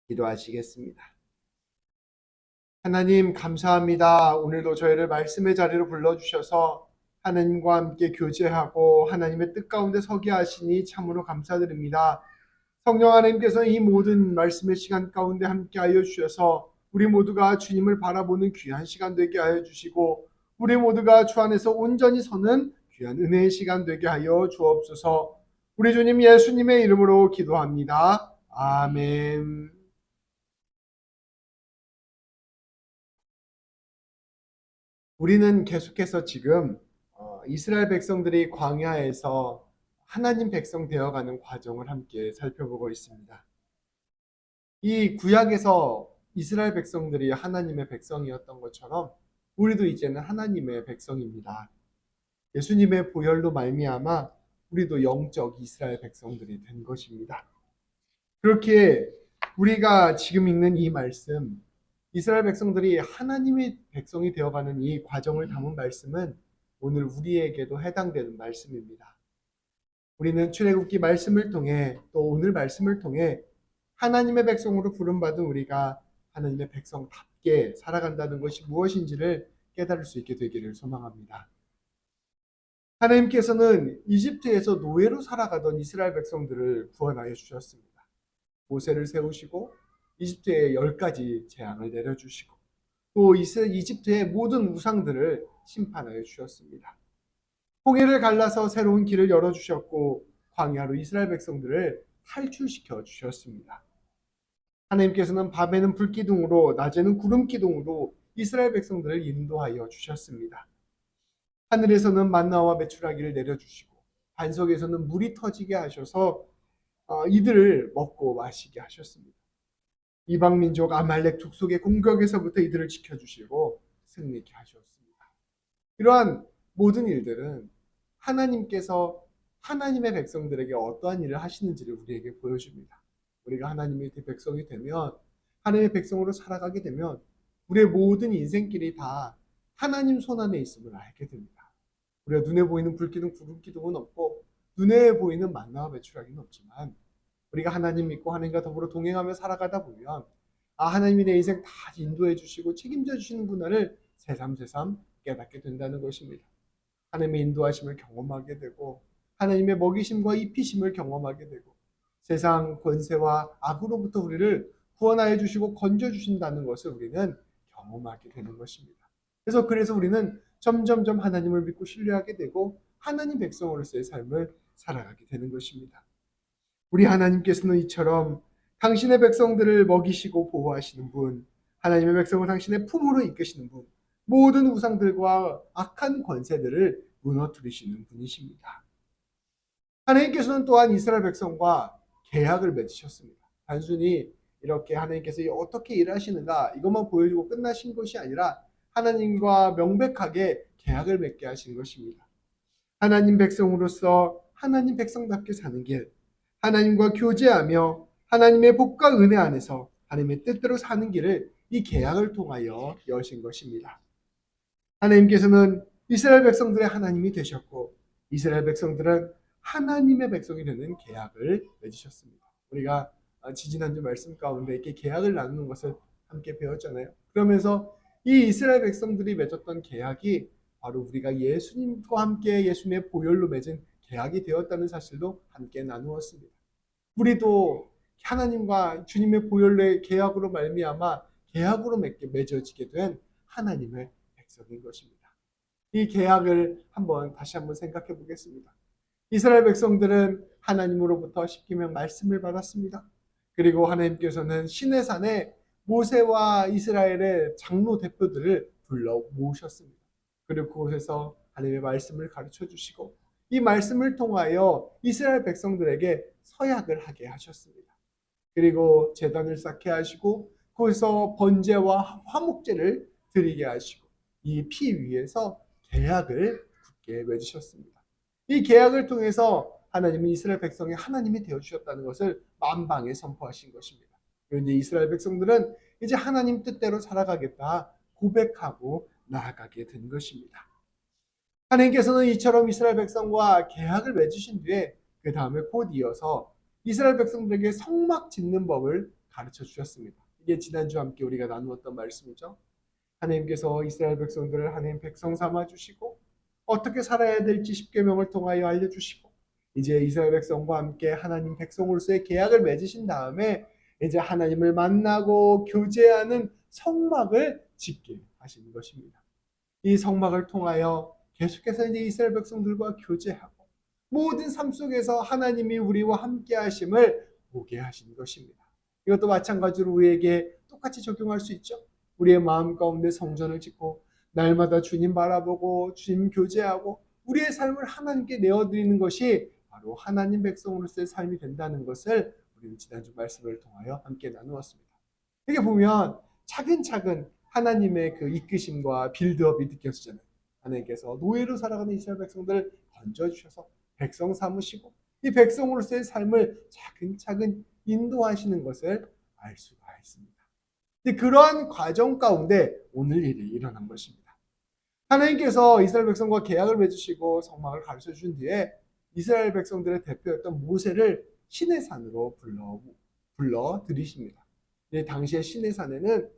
기도하시겠습니다. 하나님 감사합니다. 오늘도 저희를 말씀의 자리로 불러주셔서 하나님과 함께 교제하고 하나님의 뜻 가운데 서게 하시니 참으로 감사드립니다. 성령 하나님께서 이 모든 말씀의 시간 가운데 함께하여 주셔서 우리 모두가 주님을 바라보는 귀한 시간 되게 하여 주시고 우리 모두가 주 안에서 온전히 서는 귀한 은혜의 시간 되게 하여 주옵소서. 우리 주님 예수님의 이름으로 기도합니다. 아멘. 우리는 계속해서 지금 이스라엘 백성들이 광야에서 하나님 백성 되어가는 과정을 함께 살펴보고 있습니다. 이 구약에서 이스라엘 백성들이 하나님의 백성이었던 것처럼 우리도 이제는 하나님의 백성입니다. 예수님의 보혈로 말미암아 우리도 영적 이스라엘 백성들이 된 것입니다. 그렇게 우리가 지금 읽는 이 말씀, 이스라엘 백성들이 하나님의 백성이 되어가는 이 과정을 담은 말씀은 오늘 우리에게도 해당되는 말씀입니다. 우리는 출애굽기 말씀을 통해 또 오늘 말씀을 통해 하나님의 백성으로 부름받은 우리가 하나님의 백성답게 살아간다는 것이 무엇인지를 깨달을 수 있게 되기를 소망합니다. 하나님께서는 이집트에서 노예로 살아가던 이스라엘 백성들을 구원하여 주셨습니다. 모세를 세우시고 이집트에 10가지 재앙을 내려주시고 또 이집트의 모든 우상들을 심판하여 주셨습니다. 홍해를 갈라서 새로운 길을 열어주셨고 광야로 이스라엘 백성들을 탈출시켜 주셨습니다. 하나님께서는 밤에는 불기둥으로 낮에는 구름기둥으로 이스라엘 백성들을 인도하여 주셨습니다. 하늘에서는 만나와 메추라기를 내려주시고 반석에서는 물이 터지게 하셔서 이들을 먹고 마시게 하셨습니다. 이방 민족 아말렉 족속의 공격에서부터 이들을 지켜주시고 승리케 하셨습니다. 이러한 모든 일들은 하나님께서 하나님의 백성들에게 어떠한 일을 하시는지를 우리에게 보여줍니다. 우리가 하나님의 백성이 되면, 하나님의 백성으로 살아가게 되면 우리의 모든 인생길이 다 하나님 손안에 있음을 알게 됩니다. 우리가 눈에 보이는 불기둥, 구름기둥은 없고 눈에 보이는 만나와 메추라기는 없지만 우리가 하나님 믿고 하나님과 더불어 동행하며 살아가다 보면 하나님이 내 인생 다 인도해 주시고 책임져 주시는구나를 새삼새삼 깨닫게 된다는 것입니다. 하나님의 인도하심을 경험하게 되고 하나님의 먹이심과 입히심을 경험하게 되고 세상 권세와 악으로부터 우리를 구원하여 주시고 건져 주신다는 것을 우리는 경험하게 되는 것입니다. 그래서 우리는 점점점 하나님을 믿고 신뢰하게 되고 하나님 백성으로서의 삶을 살아가게 되는 것입니다. 우리 하나님께서는 이처럼 당신의 백성들을 먹이시고 보호하시는 분, 하나님의 백성을 당신의 품으로 이끄시는 분, 모든 우상들과 악한 권세들을 무너뜨리시는 분이십니다. 하나님께서는 또한 이스라엘 백성과 계약을 맺으셨습니다. 단순히 이렇게 하나님께서 어떻게 일하시는가 이것만 보여주고 끝나신 것이 아니라 하나님과 명백하게 계약을 맺게 하신 것입니다. 하나님 백성으로서 하나님 백성답게 사는 길, 하나님과 교제하며 하나님의 복과 은혜 안에서 하나님의 뜻대로 사는 길을 이 계약을 통하여 여신 것입니다. 하나님께서는 이스라엘 백성들의 하나님이 되셨고 이스라엘 백성들은 하나님의 백성이 되는 계약을 맺으셨습니다. 우리가 지지난주 말씀 가운데 이렇게 계약을 나누는 것을 함께 배웠잖아요. 그러면서 이 이스라엘 백성들이 맺었던 계약이 바로 우리가 예수님과 함께 예수님의 보혈로 맺은 계약이 되었다는 사실도 함께 나누었습니다. 우리도 하나님과 주님의 보혈의 계약으로 말미암아 계약으로 맺어지게 된 하나님의 백성인 것입니다. 이 계약을 다시 한번 생각해 보겠습니다. 이스라엘 백성들은 하나님으로부터 십계명 말씀을 받았습니다. 그리고 하나님께서는 시내산에 모세와 이스라엘의 장로 대표들을 불러 모으셨습니다. 그리고 그곳에서 하나님의 말씀을 가르쳐 주시고 이 말씀을 통하여 이스라엘 백성들에게 서약을 하게 하셨습니다. 그리고 제단을 쌓게 하시고 그곳에서 번제와 화목제를 드리게 하시고 이 피 위에서 계약을 굳게 맺으셨습니다. 이 계약을 통해서 하나님은 이스라엘 백성의 하나님이 되어주셨다는 것을 만방에 선포하신 것입니다. 그런데 이스라엘 백성들은 이제 하나님 뜻대로 살아가겠다 고백하고 나아가게 된 것입니다. 하나님께서는 이처럼 이스라엘 백성과 계약을 맺으신 뒤에 그 다음에 곧 이어서 이스라엘 백성들에게 성막 짓는 법을 가르쳐 주셨습니다. 이게 지난주 함께 우리가 나누었던 말씀이죠. 하나님께서 이스라엘 백성들을 하나님 백성 삼아 주시고 어떻게 살아야 될지 십계명을 통하여 알려주시고 이제 이스라엘 백성과 함께 하나님 백성으로서의 계약을 맺으신 다음에 이제 하나님을 만나고 교제하는 성막을 짓게 하시는 것입니다. 이 성막을 통하여 계속해서 이제 이스라엘 백성들과 교제하고 모든 삶 속에서 하나님이 우리와 함께 하심을 보게 하신 것입니다. 이것도 마찬가지로 우리에게 똑같이 적용할 수 있죠. 우리의 마음 가운데 성전을 짓고 날마다 주님 바라보고 주님 교제하고 우리의 삶을 하나님께 내어드리는 것이 바로 하나님 백성으로서의 삶이 된다는 것을 우리는 지난주 말씀을 통하여 함께 나누었습니다. 이게 보면 차근차근 하나님의 그 이끄심과 빌드업이 느껴지잖아요. 하나님께서 노예로 살아가는 이스라엘 백성들을 건져주셔서 백성 삼으시고 이 백성으로서의 삶을 차근차근 인도하시는 것을 알 수가 있습니다. 그러한 과정 가운데 오늘 일이 일어난 것입니다. 하나님께서 이스라엘 백성과 계약을 맺으시고 성막을 가르쳐 준 뒤에 이스라엘 백성들의 대표였던 모세를 시내산으로 불러 들이십니다. 당시에 시내산에는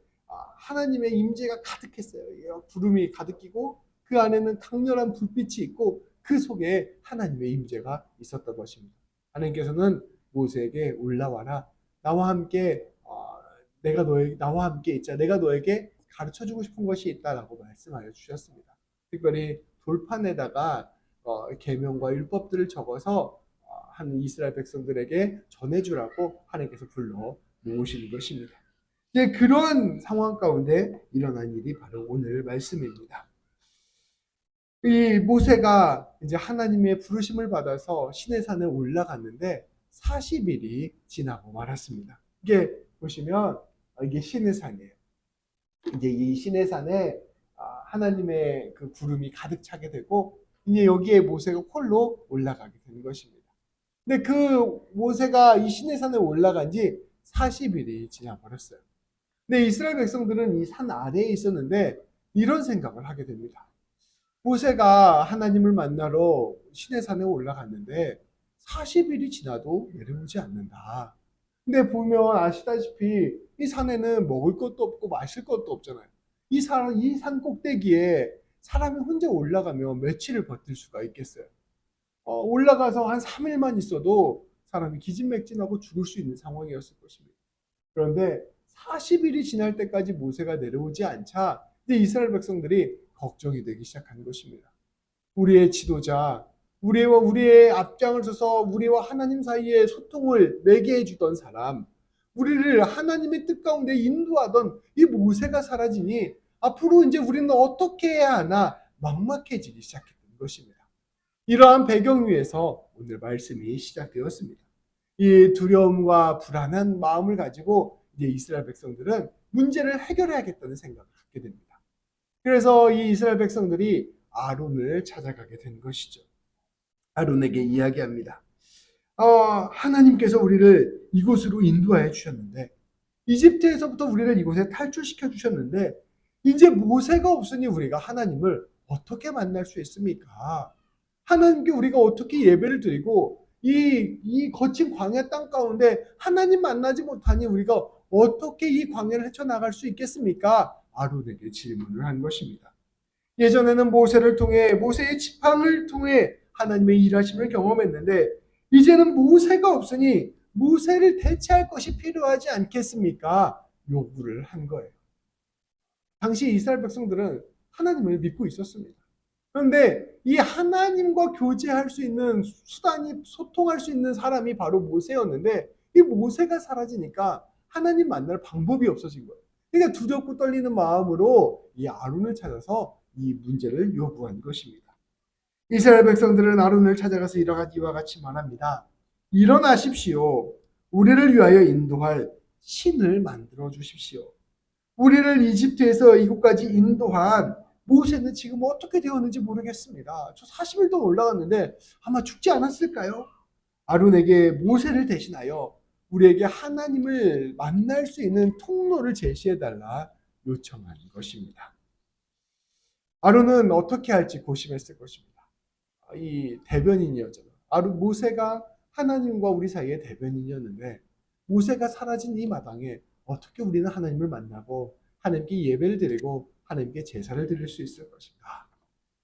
하나님의 임재가 가득했어요. 구름이 가득 끼고 그 안에는 강렬한 불빛이 있고 그 속에 하나님의 임재가 있었던 것입니다. 하나님께서는 모세에게 올라와라. 나와 함께 나와 함께 있자. 내가 너에게 가르쳐주고 싶은 것이 있다라고 말씀하여 주셨습니다. 특별히 돌판에다가 계명과 율법들을 적어서 한 이스라엘 백성들에게 전해주라고 하나님께서 불러 모으시는 것입니다. 그런 상황 가운데 일어난 일이 바로 오늘 말씀입니다. 이 모세가 이제 하나님의 부르심을 받아서 시내산에 올라갔는데 40일이 지나고 말았습니다. 이게 보시면 이게 시내산이에요. 이제 이 시내산에 하나님의 그 구름이 가득 차게 되고 이제 여기에 모세가 홀로 올라가게 되는 것입니다. 근데 그 모세가 이 시내산에 올라간 지 40일이 지나버렸어요. 근데 이스라엘 백성들은 이 산 아래에 있었는데 이런 생각을 하게 됩니다. 모세가 하나님을 만나러 시내산에 올라갔는데 40일이 지나도 내려오지 않는다. 근데 보면 아시다시피 이 산에는 먹을 것도 없고 마실 것도 없잖아요. 이 산 꼭대기에 사람이 혼자 올라가면 며칠을 버틸 수가 있겠어요. 올라가서 한 3일만 있어도 사람이 기진맥진하고 죽을 수 있는 상황이었을 것입니다. 그런데 40일이 지날 때까지 모세가 내려오지 않자 이제 이스라엘 백성들이 걱정이 되기 시작한 것입니다. 우리의 지도자, 우리의 앞장을 서서 우리와 하나님 사이에 소통을 매개해 주던 사람, 우리를 하나님의 뜻 가운데 인도하던 이 모세가 사라지니 앞으로 이제 우리는 어떻게 해야 하나 막막해지기 시작했던 것입니다. 이러한 배경 위에서 오늘 말씀이 시작되었습니다. 이 두려움과 불안한 마음을 가지고 이제 이스라엘 백성들은 문제를 해결해야겠다는 생각을 갖게 됩니다. 그래서 이 이스라엘 백성들이 아론을 찾아가게 된 것이죠. 아론에게 이야기합니다. 하나님께서 우리를 이곳으로 인도하여 주셨는데 이집트에서부터 우리를 이곳에 탈출시켜 주셨는데 이제 모세가 없으니 우리가 하나님을 어떻게 만날 수 있습니까? 하나님께 우리가 어떻게 예배를 드리고 이 거친 광야 땅 가운데 하나님 만나지 못하니 우리가 어떻게 이 광야를 헤쳐나갈 수 있겠습니까? 아론에게 질문을 한 것입니다. 예전에는 모세를 통해 모세의 지팡을 통해 하나님의 일하심을 경험했는데 이제는 모세가 없으니 모세를 대체할 것이 필요하지 않겠습니까? 요구를 한 거예요. 당시 이스라엘 백성들은 하나님을 믿고 있었습니다. 그런데 이 하나님과 교제할 수 있는 수단이 소통할 수 있는 사람이 바로 모세였는데 이 모세가 사라지니까 하나님 만날 방법이 없어진 거예요. 그러니까 두렵고 떨리는 마음으로 이 아론을 찾아서 이 문제를 요구한 것입니다. 이스라엘 백성들은 아론을 찾아가서 이와 같이 말합니다. 일어나십시오. 우리를 위하여 인도할 신을 만들어 주십시오. 우리를 이집트에서 이곳까지 인도한 모세는 지금 어떻게 되었는지 모르겠습니다. 저 40일 동안 올라갔는데 아마 죽지 않았을까요? 아론에게 모세를 대신하여 우리에게 하나님을 만날 수 있는 통로를 제시해달라 요청한 것입니다. 아론은 어떻게 할지 고심했을 것입니다. 이 대변인이었잖아요. 모세가 하나님과 우리 사이의 대변인이었는데 모세가 사라진 이 마당에 어떻게 우리는 하나님을 만나고 하나님께 예배를 드리고 하나님께 제사를 드릴 수 있을 것인가?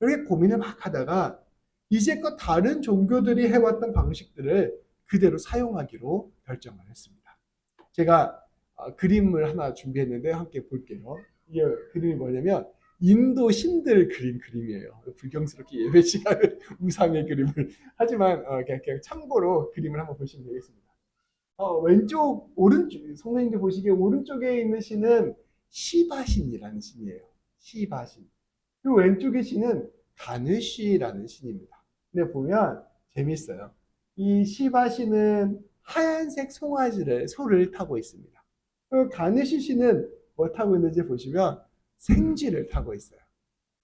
이렇게 고민을 막 하다가 이제껏 다른 종교들이 해왔던 방식들을 그대로 사용하기로 결정을 했습니다. 제가 그림을 하나 준비했는데 함께 볼게요. 이게 그림이 뭐냐면 인도 신들 그린 그림이에요. 불경스럽게 예배 시간에 우상의 그림을 하지만 그냥 참고로 그림을 한번 보시면 되겠습니다. 왼쪽 오른쪽 선생님들 보시기에 오른쪽에 있는 신은 시바신이라는 신이에요. 시바신. 그리고 왼쪽의 신은 가느시라는 신입니다. 근데 보면 재밌어요. 이 시바신은 하얀색 소를 타고 있습니다. 그리고 가느시 신은 뭐 타고 있는지 보시면 생쥐를 타고 있어요.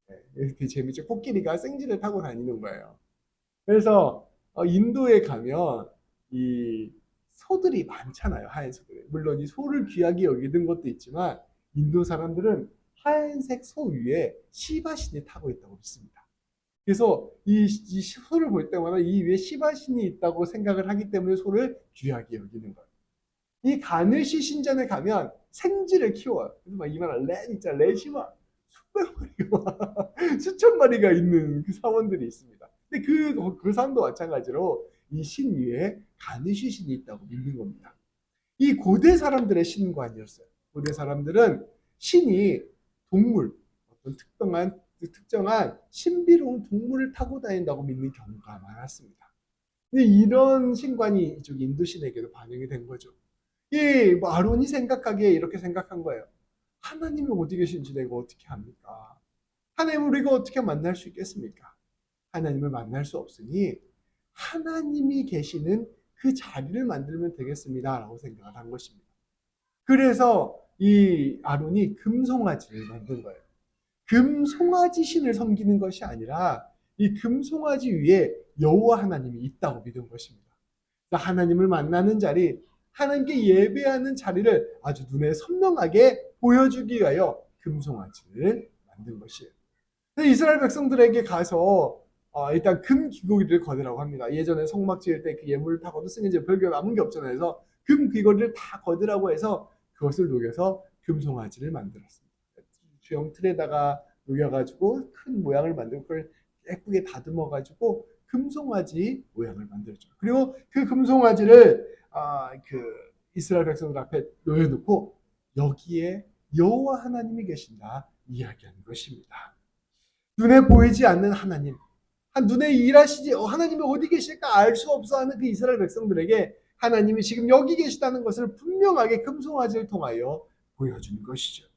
네, 이렇게 재밌죠. 코끼리가 생쥐를 타고 다니는 거예요. 그래서 인도에 가면 이 소들이 많잖아요. 하얀 소들. 물론 이 소를 귀하게 여기는 것도 있지만 인도 사람들은 하얀색 소 위에 시바신이 타고 있다고 믿습니다. 그래서 이 소를 볼 때마다 이 위에 시바신이 있다고 생각을 하기 때문에 소를 귀하게 여기는 거예요. 이 가느시 신전에 가면 생쥐를 키워요. 그래서 막 이만한 렛이 막 수백 마리가 수천 마리가 있는 그 사원들이 있습니다. 근데 그 사람도 마찬가지로 이 신 위에 가느시 신이 있다고 믿는 겁니다. 이 고대 사람들의 신관이었어요. 고대 사람들은 신이 동물, 어떤 특정한 신비로운 동물을 타고 다닌다고 믿는 경우가 많았습니다. 근데 이런 신관이 이쪽 인도 신에게도 반영이 된 거죠. 이 아론이 생각하기에 이렇게 생각한 거예요. 하나님이 어디 계신지 내가 어떻게 합니까? 하나님을 우리가 어떻게 만날 수 있겠습니까? 하나님을 만날 수 없으니 하나님이 계시는 그 자리를 만들면 되겠습니다. 라고 생각을 한 것입니다. 그래서 이 아론이 금송아지를 만든 거예요. 금송아지 신을 섬기는 것이 아니라 이 금송아지 위에 여호와 하나님이 있다고 믿은 것입니다. 하나님을 만나는 자리, 하나님께 예배하는 자리를 아주 눈에 선명하게 보여주기 위하여 금송아지를 만든 것이에요. 이스라엘 백성들에게 가서 일단 금 귀걸이를 거두라고 합니다. 예전에 성막 지을 때 그 예물을 다 거뒀으니 이제 별게 남은 게 없잖아요. 그래서 금 귀걸이를 다 거두라고 해서 그것을 녹여서 금송아지를 만들었습니다. 주형 틀에다가 녹여가지고 큰 모양을 만들고 그걸 예쁘게 다듬어가지고 금송아지 모양을 만들었죠. 그리고 그 금송아지를 이스라엘 백성들 앞에 놓여놓고 여기에 여호와 하나님이 계신다 이야기하는 것입니다. 눈에 보이지 않는 하나님, 눈에 일하시지 하나님이 어디 계실까 알 수 없어 하는 그 이스라엘 백성들에게 하나님이 지금 여기 계시다는 것을 분명하게 금송아지를 통하여 보여주는 것이죠.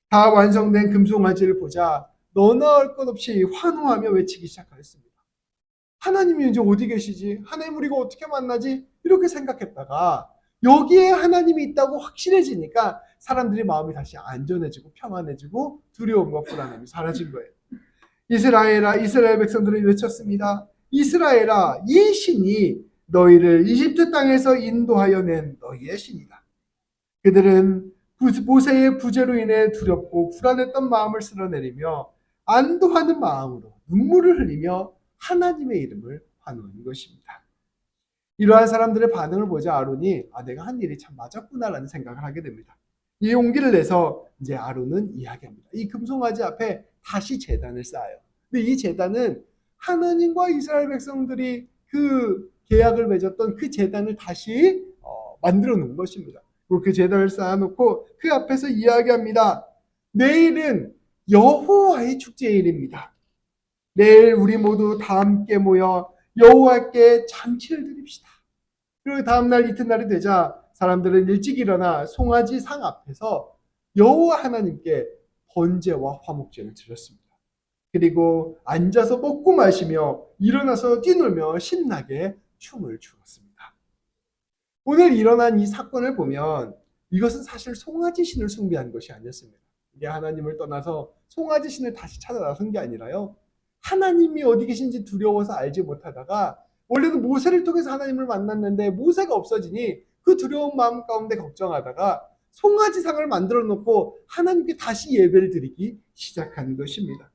다 완성된 금송아지를 보자 너나 할 것 없이 환호하며 외치기 시작하였습니다. 하나님이 이제 어디 계시지? 하나님 우리가 어떻게 만나지? 이렇게 생각했다가 여기에 하나님이 있다고 확실해지니까 사람들이 마음이 다시 안전해지고 평안해지고 두려움과 불안함이 사라진 거예요. 이스라엘아, 이스라엘 백성들이 외쳤습니다. 이스라엘아, 이 신이 너희를 이집트 땅에서 인도하여 낸 너희의 신이다. 그들은 모세의 부재로 인해 두렵고 불안했던 마음을 쓸어내리며 안도하는 마음으로 눈물을 흘리며 하나님의 이름을 환호하는 것입니다. 이러한 사람들의 반응을 보자 아론이 내가 한 일이 참 맞았구나라는 생각을 하게 됩니다. 이 용기를 내서 이제 아론은 이야기합니다. 이 금송아지 앞에 다시 제단을 쌓아요. 근데 이 제단은 하나님과 이스라엘 백성들이 그 계약을 맺었던 그 제단을 다시 만들어 놓은 것입니다. 그리고 그 제단을 쌓아놓고 그 앞에서 이야기합니다. 내일은 여호와의 축제일입니다. 내일 우리 모두 다 함께 모여 여호와께 잔치를 드립시다. 그리고 다음날 이튿날이 되자 사람들은 일찍 일어나 송아지 상 앞에서 여호와 하나님께 번제와 화목제를 드렸습니다. 그리고 앉아서 먹고 마시며 일어나서 뛰놀며 신나게 춤을 추었습니다. 오늘 일어난 이 사건을 보면 이것은 사실 송아지 신을 숭배한 것이 아니었습니다. 이게 하나님을 떠나서 송아지 신을 다시 찾아 나선 게 아니라요. 하나님이 어디 계신지 두려워서 알지 못하다가 원래는 모세를 통해서 하나님을 만났는데 모세가 없어지니 그 두려운 마음 가운데 걱정하다가 송아지상을 만들어 놓고 하나님께 다시 예배를 드리기 시작하는 것입니다.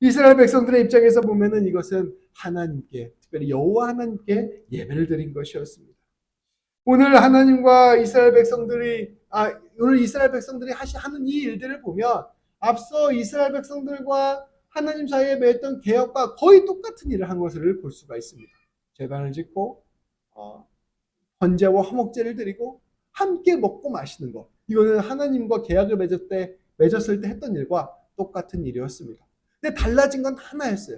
이스라엘 백성들의 입장에서 보면은 이것은 하나님께, 특별히 여호와 하나님께 예배를 드린 것이었습니다. 오늘 하나님과 이스라엘 백성들이 오늘 이스라엘 백성들이 하는 이 일들을 보면 앞서 이스라엘 백성들과 하나님 사이에 맺었던 계약과 거의 똑같은 일을 한 것을 볼 수가 있습니다. 제단을 짓고 번제와 화목제를 드리고 함께 먹고 마시는 것. 이거는 하나님과 계약을 맺었을 때 했던 일과 똑같은 일이었습니다. 근데 달라진 건 하나였어요.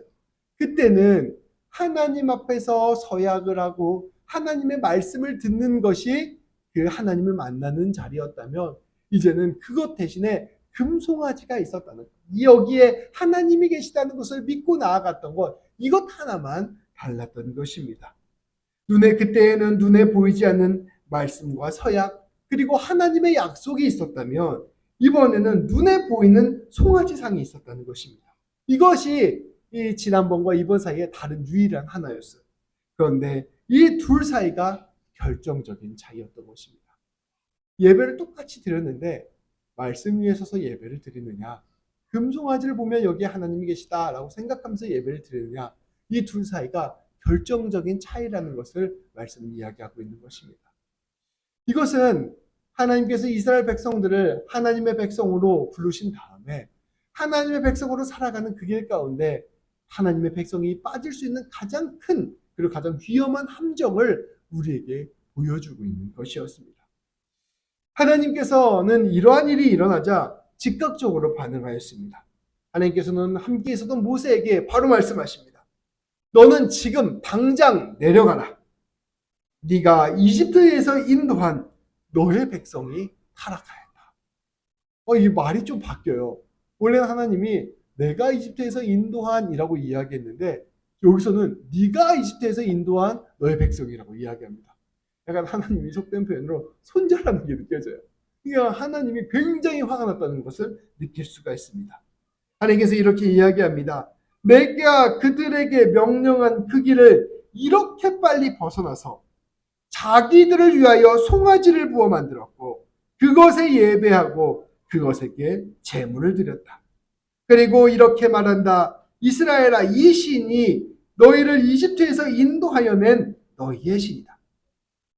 그때는 하나님 앞에서 서약을 하고 하나님의 말씀을 듣는 것이 그 하나님을 만나는 자리였다면 이제는 그것 대신에 금송아지가 있었다는 것. 여기에 하나님이 계시다는 것을 믿고 나아갔던 것. 이것 하나만 달랐던 것입니다. 그때에는 눈에 보이지 않는 말씀과 서약 그리고 하나님의 약속이 있었다면 이번에는 눈에 보이는 송아지상이 있었다는 것입니다. 이것이 지난번과 이번 사이에 다른 유일한 하나였어요. 그런데 이 둘 사이가 결정적인 차이였던 것입니다. 예배를 똑같이 드렸는데 말씀 위에 서서 예배를 드리느냐, 금송아지를 보면 여기에 하나님이 계시다라고 생각하면서 예배를 드리느냐, 이 둘 사이가 결정적인 차이라는 것을 말씀이 이야기하고 있는 것입니다. 이것은 하나님께서 이스라엘 백성들을 하나님의 백성으로 부르신 다음에 하나님의 백성으로 살아가는 그 길 가운데 하나님의 백성이 빠질 수 있는 가장 큰 그리고 가장 위험한 함정을 우리에게 보여주고 있는 것이었습니다. 하나님께서는 이러한 일이 일어나자 즉각적으로 반응하였습니다. 하나님께서는 함께 있었던 모세에게 바로 말씀하십니다. 너는 지금 당장 내려가라. 네가 이집트에서 인도한 너의 백성이 타락하였다. 이 말이 좀 바뀌어요. 원래는 하나님이 내가 이집트에서 인도한이라고 이야기했는데 여기서는 네가 이집트에서 인도한 너의 백성이라고 이야기합니다. 약간 하나님이 속된 표현으로 손절하는 게 느껴져요. 그러니까 하나님이 굉장히 화가 났다는 것을 느낄 수가 있습니다. 하나님께서 이렇게 이야기합니다. 내가 그들에게 명령한 그 길을 이렇게 빨리 벗어나서 자기들을 위하여 송아지를 부어 만들었고 그것에 예배하고 그것에게 제물을 드렸다. 그리고 이렇게 말한다. 이스라엘아, 이 신이 너희를 이집트에서 인도하여 낸 너희의 신이다.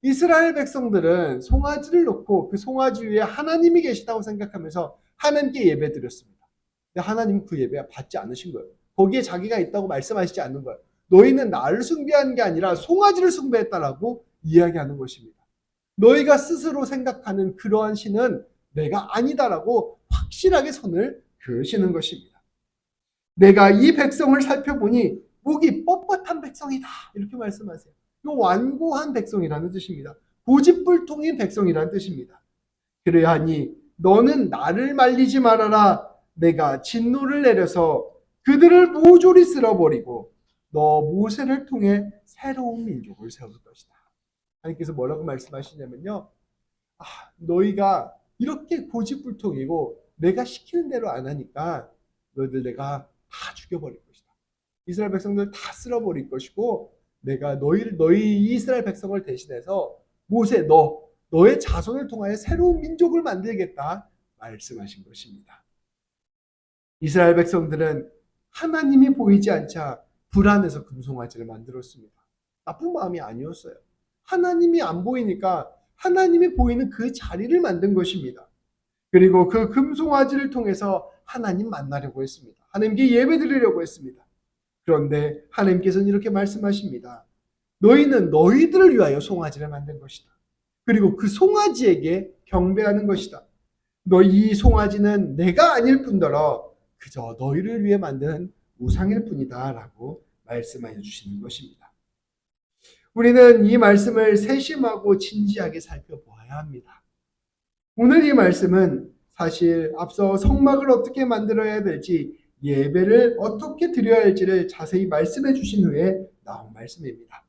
이스라엘 백성들은 송아지를 놓고 그 송아지 위에 하나님이 계시다고 생각하면서 하나님께 예배 드렸습니다. 근데 하나님은 그 예배 받지 않으신 거예요. 거기에 자기가 있다고 말씀하시지 않는 거예요. 너희는 나를 숭배한 게 아니라 송아지를 숭배했다라고 이야기하는 것입니다. 너희가 스스로 생각하는 그러한 신은 내가 아니다라고 확실하게 선을 그으시는 것입니다. 내가 이 백성을 살펴보니 목이 뻣뻣한 백성이다. 이렇게 말씀하세요. 이 완고한 백성이라는 뜻입니다. 고집불통인 백성이라는 뜻입니다. 그래야 하니 너는 나를 말리지 말아라. 내가 진노를 내려서 그들을 모조리 쓸어버리고 너 모세를 통해 새로운 민족을 세울 것이다. 하나님께서 뭐라고 말씀하시냐면요. 너희가 이렇게 고집불통이고 내가 시키는 대로 안 하니까 너희들 내가 다 죽여버릴 것이다. 이스라엘 백성들 다 쓸어버릴 것이고 내가 너희 이스라엘 백성을 대신해서 모세 너의 자손을 통하여 새로운 민족을 만들겠다 말씀하신 것입니다. 이스라엘 백성들은 하나님이 보이지 않자 불안해서 금송아지를 만들었습니다. 나쁜 마음이 아니었어요. 하나님이 안 보이니까 하나님이 보이는 그 자리를 만든 것입니다. 그리고 그 금송아지를 통해서 하나님 만나려고 했습니다. 하나님께 예배 드리려고 했습니다. 그런데 하나님께서는 이렇게 말씀하십니다. 너희는 너희들을 위하여 송아지를 만든 것이다. 그리고 그 송아지에게 경배하는 것이다. 이 송아지는 내가 아닐 뿐더러 그저 너희를 위해 만든 우상일 뿐이다 라고 말씀해 주시는 것입니다. 우리는 이 말씀을 세심하고 진지하게 살펴보아야 합니다. 오늘 이 말씀은 사실 앞서 성막을 어떻게 만들어야 될지 예배를 어떻게 드려야 할지를 자세히 말씀해 주신 후에 나온 말씀입니다.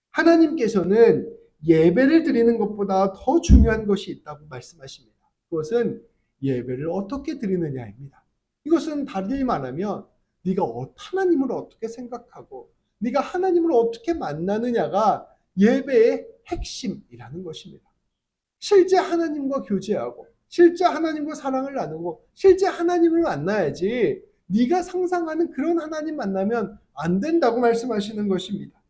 하나님께서는 예배를 드리는 것보다 더 중요한 것이 있다고 말씀하십니다. 그것은 예배를 어떻게 드리느냐입니다. 이것은 다르게 말하면 네가 하나님을 어떻게 생각하고 네가 하나님을 어떻게 만나느냐가 예배의 핵심이라는 것입니다. 실제 하나님과 교제하고 실제 하나님과 사랑을 나누고 실제 하나님을 만나야지 네가 상상하는 그런 하나님 만나면 안 된다고 말씀하시는 것입니다.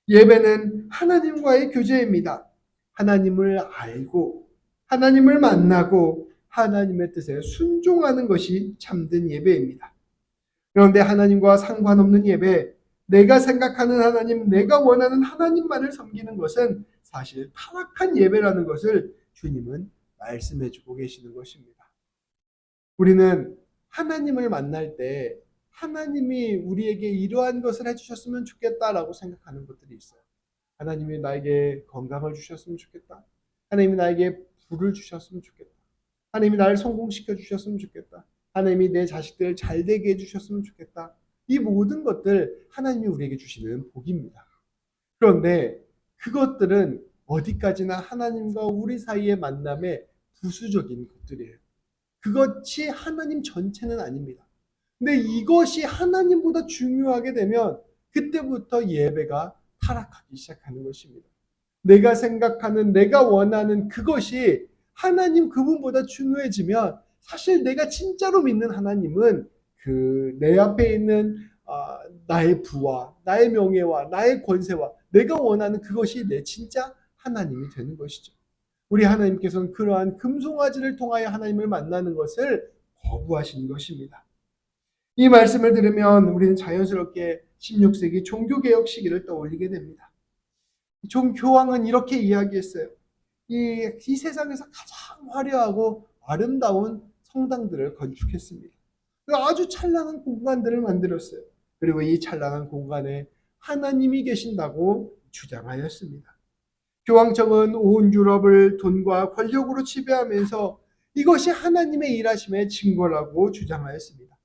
예배는 하나님과의 교제입니다. 하나님을 알고 하나님을 만나고 하나님의 뜻에 순종하는 것이 참된 예배입니다. 그런데 하나님과 상관없는 예배, 내가 생각하는 하나님, 내가 원하는 하나님만을 섬기는 것은 사실 타락한 예배라는 것을 주님은 말씀해 주고 계시는 것입니다. 우리는 하나님을 만날 때 하나님이 우리에게 이러한 것을 해주셨으면 좋겠다라고 생각하는 것들이 있어요. 하나님이 나에게 건강을 주셨으면 좋겠다. 하나님이 나에게 부를 주셨으면 좋겠다. 하나님이 나를 성공시켜 주셨으면 좋겠다. 하나님이 내 자식들을 잘 되게 해주셨으면 좋겠다. 이 모든 것들 하나님이 우리에게 주시는 복입니다. 그런데 그것들은 어디까지나 하나님과 우리 사이의 만남의 부수적인 것들이에요. 그것이 하나님 전체는 아닙니다. 근데 이것이 하나님보다 중요하게 되면 그때부터 예배가 타락하기 시작하는 것입니다. 내가 생각하는, 내가 원하는 그것이 하나님 그분보다 중요해지면 사실 내가 진짜로 믿는 하나님은 그 내 앞에 있는 나의 부와 나의 명예와 나의 권세와 내가 원하는 그것이 내 진짜 하나님이 되는 것이죠. 우리 하나님께서는 그러한 금송아지를 통하여 하나님을 만나는 것을 거부하신 것입니다. 이 말씀을 들으면 우리는 자연스럽게 16세기 종교개혁 시기를 떠올리게 됩니다. 교황은 이렇게 이야기했어요. 이 세상에서 가장 화려하고 아름다운 성당들을 건축했습니다. 아주 찬란한 공간들을 만들었어요. 그리고 이 찬란한 공간에 하나님이 계신다고 주장하였습니다. 교황청은 온 유럽을 돈과 권력으로 지배하면서 이것이 하나님의 일하심의 증거라고 주장하였습니다.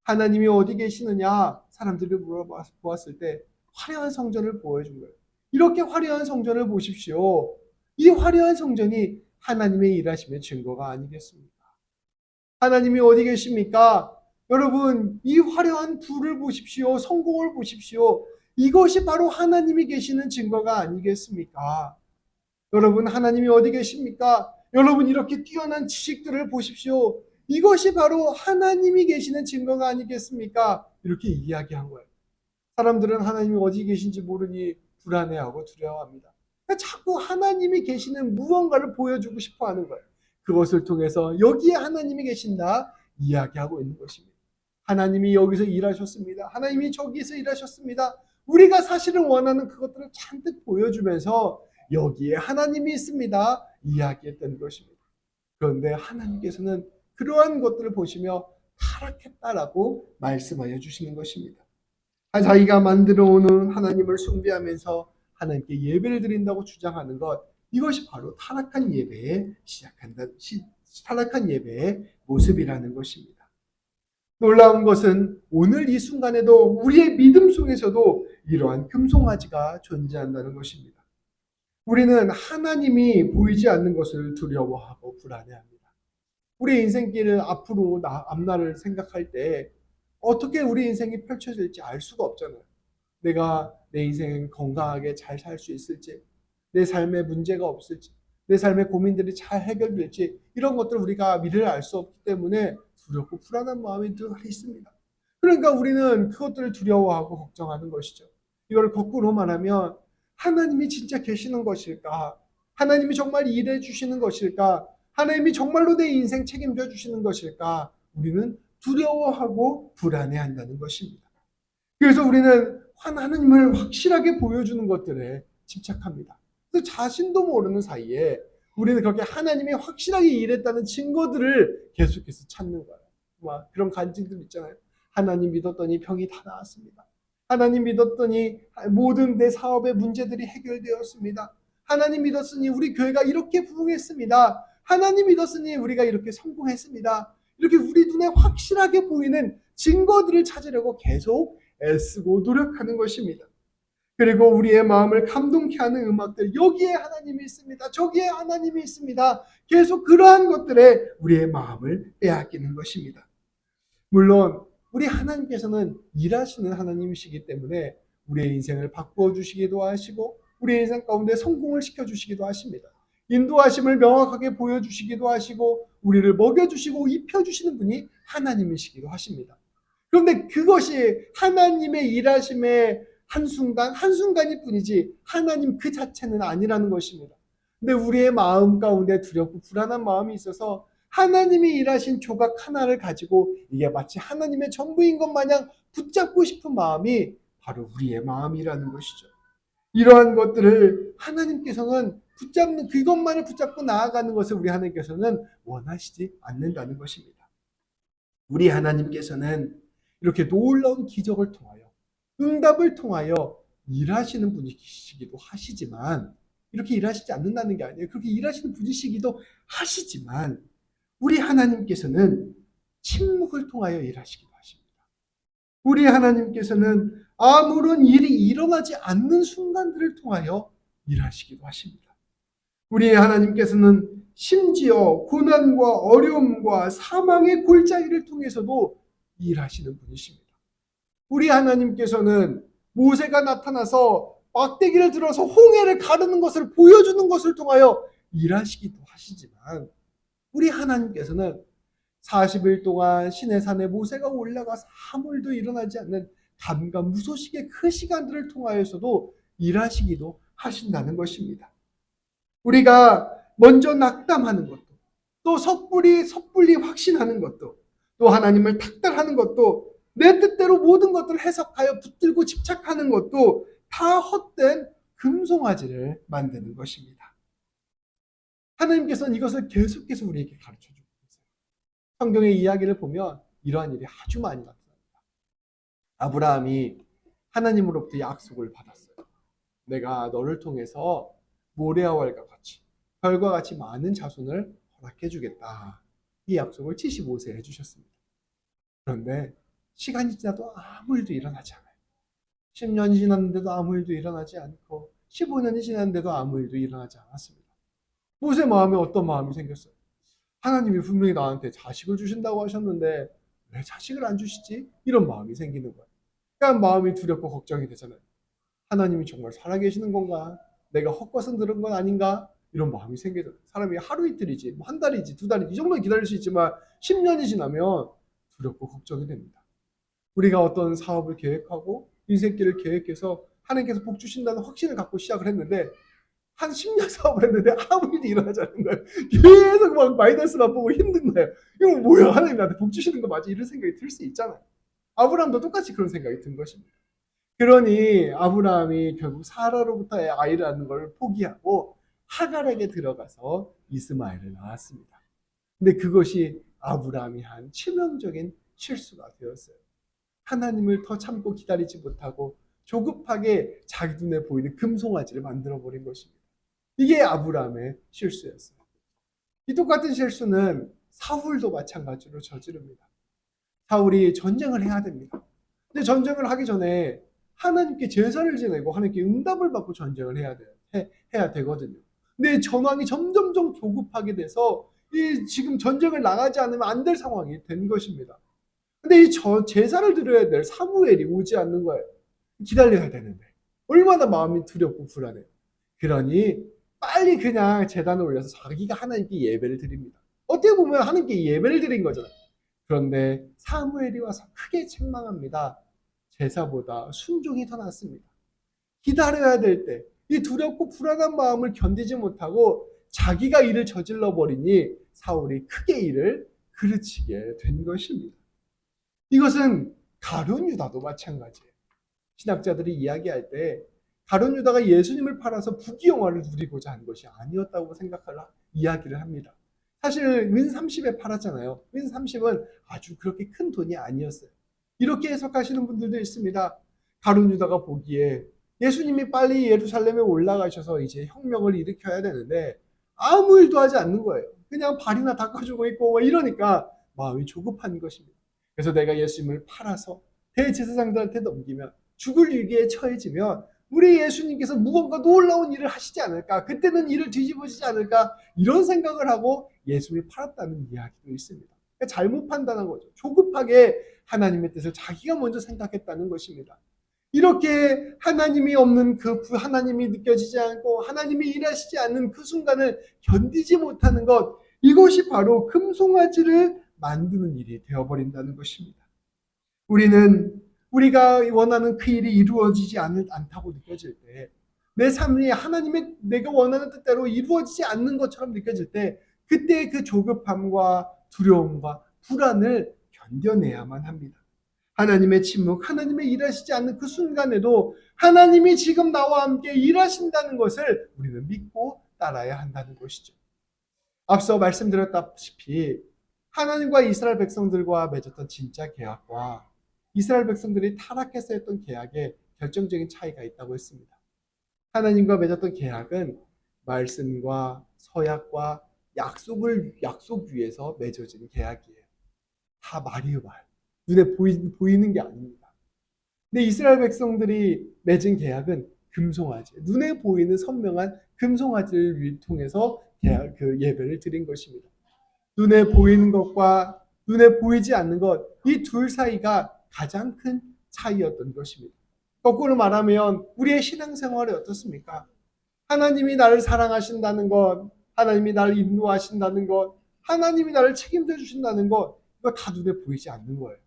하나님이 어디 계시느냐? 사람들이 물어보았을 때 화려한 성전을 보여준 거예요. 이렇게 화려한 성전을 보십시오. 이 화려한 성전이 하나님의 일하심의 증거가 아니겠습니까? 하나님이 어디 계십니까? 여러분, 이 화려한 부를 보십시오. 성공을 보십시오. 이것이 바로 하나님이 계시는 증거가 아니겠습니까? 여러분, 하나님이 어디 계십니까? 여러분, 이렇게 뛰어난 지식들을 보십시오. 이것이 바로 하나님이 계시는 증거가 아니겠습니까? 이렇게 이야기한 거예요. 사람들은 하나님이 어디 계신지 모르니 불안해하고 두려워합니다. 그러니까 자꾸 하나님이 계시는 무언가를 보여주고 싶어 하는 거예요. 그것을 통해서 여기에 하나님이 계신다 이야기하고 있는 것입니다. 하나님이 여기서 일하셨습니다. 하나님이 저기서 일하셨습니다. 우리가 사실은 원하는 그것들을 잔뜩 보여주면서 여기에 하나님이 있습니다 이야기했던 것입니다. 그런데 하나님께서는 그러한 것들을 보시며 타락했다라고 말씀하여 주시는 것입니다. 자기가 만들어 오는 하나님을 숭배하면서 하나님께 예배를 드린다고 주장하는 것, 이것이 바로 타락한 예배의 타락한 예배의 모습이라는 것입니다. 놀라운 것은 오늘 이 순간에도 우리의 믿음 속에서도 이러한 금송아지가 존재한다는 것입니다. 우리는 하나님이 보이지 않는 것을 두려워하고 불안해합니다. 우리 인생길을 앞으로 앞날을 생각할 때 어떻게 우리 인생이 펼쳐질지 알 수가 없잖아요. 내가 내 인생 건강하게 잘 살 수 있을지, 내 삶에 문제가 없을지, 내 삶의 고민들이 잘 해결될지 이런 것들을 우리가 미래를 알 수 없기 때문에 두렵고 불안한 마음이 늘 있습니다. 그러니까 우리는 그것들을 두려워하고 걱정하는 것이죠. 이걸 거꾸로 말하면 하나님이 진짜 계시는 것일까? 하나님이 정말 일해 주시는 것일까? 하나님이 정말로 내 인생 책임져 주시는 것일까? 우리는 두려워하고 불안해한다는 것입니다. 그래서 우리는 하나님을 확실하게 보여주는 것들에 집착합니다. 그래서 자신도 모르는 사이에 우리는 그렇게 하나님이 확실하게 일했다는 증거들을 계속해서 찾는 거예요. 그런 간증들 있잖아요. 하나님 믿었더니 병이 다 나았습니다. 하나님 믿었더니 모든 내 사업의 문제들이 해결되었습니다. 하나님 믿었으니 우리 교회가 이렇게 부흥했습니다. 하나님 믿었으니 우리가 이렇게 성공했습니다. 이렇게 우리 눈에 확실하게 보이는 증거들을 찾으려고 계속 애쓰고 노력하는 것입니다. 그리고 우리의 마음을 감동케 하는 음악들, 여기에 하나님이 있습니다. 저기에 하나님이 있습니다. 계속 그러한 것들에 우리의 마음을 빼앗기는 것입니다. 물론 우리 하나님께서는 일하시는 하나님이시기 때문에 우리의 인생을 바꾸어 주시기도 하시고 우리의 인생 가운데 성공을 시켜주시기도 하십니다. 인도하심을 명확하게 보여주시기도 하시고 우리를 먹여주시고 입혀주시는 분이 하나님이시기도 하십니다. 그런데 그것이 하나님의 일하심의 한순간일 뿐이지 하나님 그 자체는 아니라는 것입니다. 근데 우리의 마음 가운데 두렵고 불안한 마음이 있어서 하나님이 일하신 조각 하나를 가지고 이게 마치 하나님의 전부인 것 마냥 붙잡고 싶은 마음이 바로 우리의 마음이라는 것이죠. 이러한 것들을 하나님께서는 붙잡는 그것만을 붙잡고 나아가는 것을 우리 하나님께서는 원하시지 않는다는 것입니다. 우리 하나님께서는 이렇게 놀라운 기적을 통하여 응답을 통하여 일하시는 분이시기도 하시지만 이렇게 일하시지 않는다는 게 아니에요. 그렇게 일하시는 분이시기도 하시지만 우리 하나님께서는 침묵을 통하여 일하시기도 하십니다. 우리 하나님께서는 아무런 일이 일어나지 않는 순간들을 통하여 일하시기도 하십니다. 우리 하나님께서는 심지어 고난과 어려움과 사망의 골짜기를 통해서도 일하시는 분이십니다. 우리 하나님께서는 모세가 나타나서 막대기를 들어서 홍해를 가르는 것을 보여주는 것을 통하여 일하시기도 하시지만 우리 하나님께서는 40일 동안 시내산에 모세가 올라가서 아무 일도 일어나지 않는 감감무소식의 그 시간들을 통하여서도 일하시기도 하신다는 것입니다. 우리가 먼저 낙담하는 것도, 또 섣불리 확신하는 것도, 또 하나님을 탁달하는 것도, 내 뜻대로 모든 것들을 해석하여 붙들고 집착하는 것도 다 헛된 금송아지를 만드는 것입니다. 하나님께서는 이것을 계속해서 우리에게 가르쳐주고 계세요. 성경의 이야기를 보면 이러한 일이 아주 많이 나타납니다. 아브라함이 하나님으로부터 약속을 받았어요. 내가 너를 통해서 모레아왈과 같이 별과 같이 많은 자손을 허락해 주겠다. 이 약속을 75세에 해주셨습니다. 그런데 시간이 지나도 아무 일도 일어나지 않아요. 10년이 지났는데도 아무 일도 일어나지 않고 15년이 지났는데도 아무 일도 일어나지 않았습니다. 모세 마음에 어떤 마음이 생겼어요? 하나님이 분명히 나한테 자식을 주신다고 하셨는데 왜 자식을 안 주시지? 이런 마음이 생기는 거예요. 그러니까 마음이 두렵고 걱정이 되잖아요. 하나님이 정말 살아계시는 건가? 내가 헛것은 들은 건 아닌가? 이런 마음이 생기죠. 사람이 하루 이틀이지, 한 달이지, 두 달이지, 이 정도는 기다릴 수 있지만 10년이 지나면 두렵고 걱정이 됩니다. 우리가 어떤 사업을 계획하고 인생길을 계획해서 하나님께서 복 주신다는 확신을 갖고 시작을 했는데 한 10년 사업을 했는데 아무 일이 일어나지 않는 거예요. 계속 막 마이너스만 보고 힘든 거예요. 이거 뭐야? 하나님 나한테 복 주시는 거 맞지? 이런 생각이 들 수 있잖아요. 아브라함도 똑같이 그런 생각이 든 것입니다. 그러니 아브라함이 결국 사라로부터 아이를 낳는 걸 포기하고 하갈에게 들어가서 이스마엘을 낳았습니다. 근데 그것이 아브라함이 한 치명적인 실수가 되었어요. 하나님을 더 참고 기다리지 못하고 조급하게 자기 눈에 보이는 금송아지를 만들어버린 것입니다. 이게 아브라함의 실수였어요. 이 똑같은 실수는 사울도 마찬가지로 저지릅니다. 사울이 전쟁을 해야 됩니다. 근데 전쟁을 하기 전에 하나님께 제사를 지내고 하나님께 응답을 받고 전쟁을 해야 되거든요. 근데 전황이 점점점 조급하게 돼서 지금 전쟁을 나가지 않으면 안 될 상황이 된 것입니다. 근데 제사를 드려야 될 사무엘이 오지 않는 거예요. 기다려야 되는데 얼마나 마음이 두렵고 불안해요. 그러니 빨리 그냥 제단을 올려서 자기가 하나님께 예배를 드립니다. 어떻게 보면 하나님께 예배를 드린 거잖아요. 그런데 사무엘이 와서 크게 책망합니다. 제사보다 순종이 더 낫습니다. 기다려야 될 때 이 두렵고 불안한 마음을 견디지 못하고 자기가 일을 저질러 버리니 사울이 크게 일을 그르치게 된 것입니다. 이것은 가룟 유다도 마찬가지예요. 신학자들이 이야기할 때 가룟 유다가 예수님을 팔아서 부귀영화를 누리고자 한 것이 아니었다고 이야기를 합니다. 사실 윈 30에 팔았잖아요. 윈 30은 아주 그렇게 큰 돈이 아니었어요. 이렇게 해석하시는 분들도 있습니다. 가룟 유다가 보기에 예수님이 빨리 예루살렘에 올라가셔서 이제 혁명을 일으켜야 되는데 아무 일도 하지 않는 거예요. 그냥 발이나 닦아주고 있고 이러니까 마음이 조급한 것입니다. 그래서 내가 예수님을 팔아서 대제사장들한테 넘기면 죽을 위기에 처해지면 우리 예수님께서 무언가 놀라운 일을 하시지 않을까? 그때는 일을 뒤집어지지 않을까? 이런 생각을 하고 예수를 팔았다는 이야기도 있습니다. 그러니까 잘못 판단한 거죠. 조급하게 하나님의 뜻을 자기가 먼저 생각했다는 것입니다. 이렇게 하나님이 없는 하나님이 느껴지지 않고 하나님이 일하시지 않는 그 순간을 견디지 못하는 것, 이것이 바로 금송아지를 만드는 일이 되어버린다는 것입니다. 우리가 원하는 그 일이 이루어지지 않다고 느껴질 때 내 삶이 하나님의 내가 원하는 뜻대로 이루어지지 않는 것처럼 느껴질 때 그때 그 조급함과 두려움과 불안을 견뎌내야만 합니다. 하나님의 침묵, 하나님의 일하시지 않는 그 순간에도 하나님이 지금 나와 함께 일하신다는 것을 우리는 믿고 따라야 한다는 것이죠. 앞서 말씀드렸다시피 하나님과 이스라엘 백성들과 맺었던 진짜 계약과 이스라엘 백성들이 타락해서 했던 계약에 결정적인 차이가 있다고 했습니다. 하나님과 맺었던 계약은 말씀과 서약과 약속 위에서 맺어진 계약이에요. 다 말이에요, 말. 눈에 보이는 게 아닙니다. 근데 이스라엘 백성들이 맺은 계약은 금송아지, 눈에 보이는 선명한 금송아지를 통해서 그 예배를 드린 것입니다. 눈에 보이는 것과 눈에 보이지 않는 것, 이 둘 사이가 가장 큰 차이였던 것입니다. 거꾸로 말하면 우리의 신앙생활이 어떻습니까? 하나님이 나를 사랑하신다는 것, 하나님이 나를 인도하신다는 것, 하나님이 나를 책임져 주신다는 것, 이거 다 눈에 보이지 않는 거예요.